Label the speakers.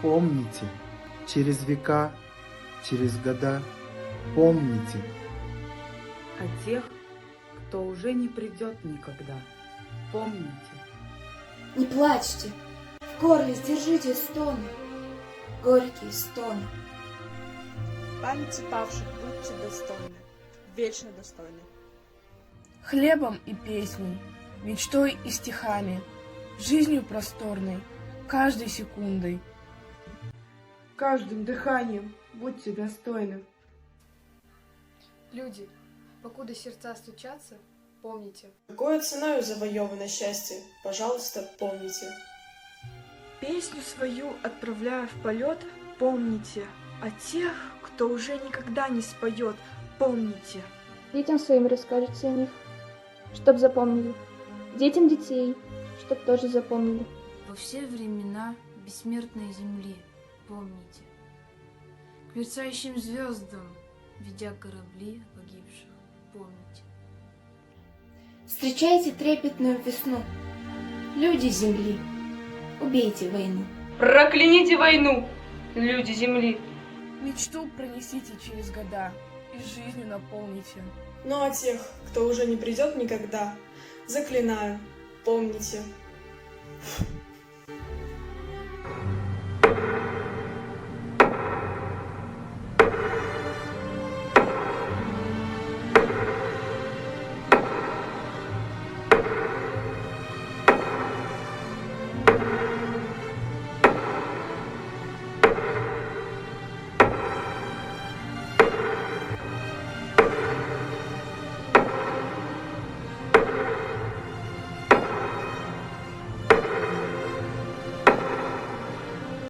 Speaker 1: Помните, через века, через года, помните.
Speaker 2: О тех, кто уже не придет никогда. Помните.
Speaker 3: Не плачьте, в горле сдержите стоны, горькие стоны.
Speaker 4: Памяти павших будьте достойны, вечно достойны.
Speaker 5: Хлебом и песней, мечтой и стихами, жизнью просторной, каждой секундой.
Speaker 6: Каждым дыханием будьте достойны.
Speaker 7: Люди, покуда сердца стучатся, помните.
Speaker 8: Какой ценою завоевано счастье, пожалуйста, помните.
Speaker 4: Песню свою отправляя в полет, помните. О тех, кто уже никогда не споет, помните.
Speaker 9: Детям своим расскажете о них, чтоб запомнили. Детям детей, чтоб тоже запомнили.
Speaker 10: Во все времена бессмертной земли, помните. К мерцающим звездам, ведя корабли погибших, помните.
Speaker 3: Встречайте трепетную весну, люди земли, убейте войну.
Speaker 6: Прокляните войну, люди земли.
Speaker 5: Мечту пронесите через года и жизнью наполните.
Speaker 8: Но о тех, кто уже не придет никогда, заклинаю, помните.